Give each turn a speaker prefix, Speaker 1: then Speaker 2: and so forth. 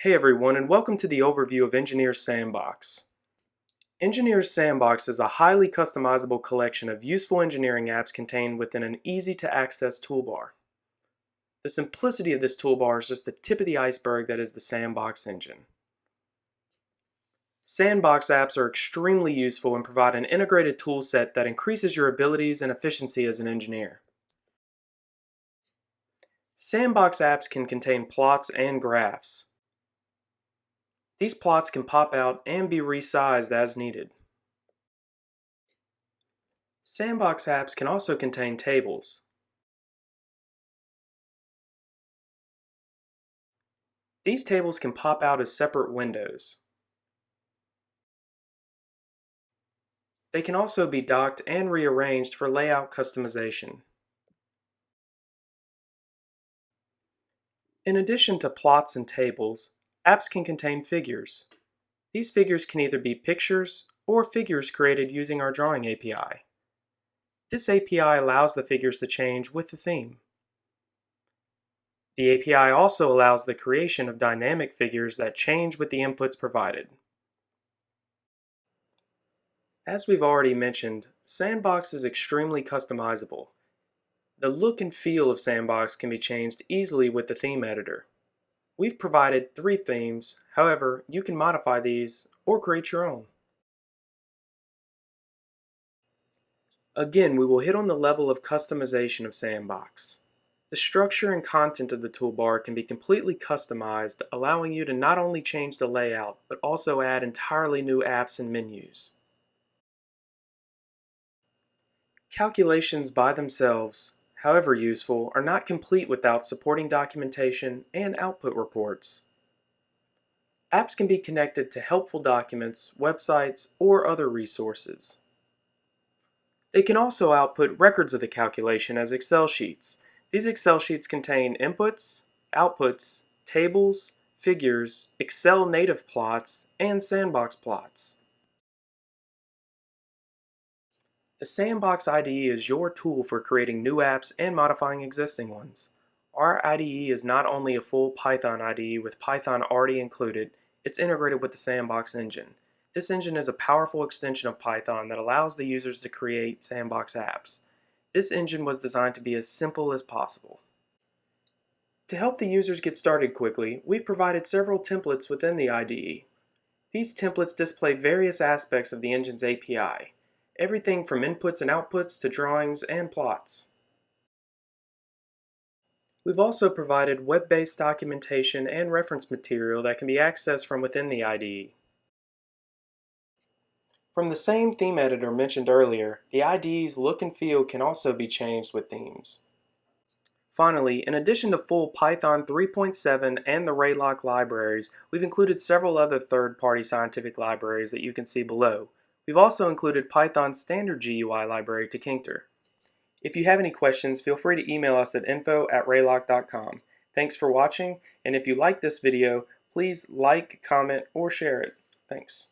Speaker 1: Hey everyone, and welcome to the overview of Engineer's Sandbox. Engineer's Sandbox is a highly customizable collection of useful engineering apps contained within an easy-to-access toolbar. The simplicity of this toolbar is just the tip of the iceberg that is the Sandbox engine. Sandbox apps are extremely useful and provide an integrated toolset that increases your abilities and efficiency as an engineer. Sandbox apps can contain plots and graphs. These plots can pop out and be resized as needed. Sandbox apps can also contain tables. These tables can pop out as separate windows. They can also be docked and rearranged for layout customization. In addition to plots and tables, apps can contain figures. These figures can either be pictures or figures created using our drawing API. This API allows the figures to change with the theme. The API also allows the creation of dynamic figures that change with the inputs provided. As we've already mentioned, Sandbox is extremely customizable. The look and feel of Sandbox can be changed easily with the theme editor. We've provided 3 themes, however, you can modify these or create your own. Again, we will hit on the level of customization of Sandbox. The structure and content of the toolbar can be completely customized, allowing you to not only change the layout, but also add entirely new apps and menus. Calculations by themselves, however useful, are not complete without supporting documentation and output reports. Apps can be connected to helpful documents, websites, or other resources. They can also output records of the calculation as Excel sheets. These Excel sheets contain inputs, outputs, tables, figures, Excel native plots, and Sandbox plots. The Sandbox IDE is your tool for creating new apps and modifying existing ones. Our IDE is not only a full Python IDE with Python already included, it's integrated with the Sandbox engine. This engine is a powerful extension of Python that allows the users to create Sandbox apps. This engine was designed to be as simple as possible. To help the users get started quickly, we've provided several templates within the IDE. These templates display various aspects of the engine's API. Everything from inputs and outputs to drawings and plots. We've also provided web-based documentation and reference material that can be accessed from within the IDE. From the same theme editor mentioned earlier, the IDE's look and feel can also be changed with themes. Finally, in addition to full Python 3.7 and the Raylock libraries, we've included several other third-party scientific libraries that you can see below. We've also included Python's standard GUI library to Kincter. If you have any questions, feel free to email us at info@raylock.com. Thanks for watching, and if you like this video, please like, comment, or share it. Thanks.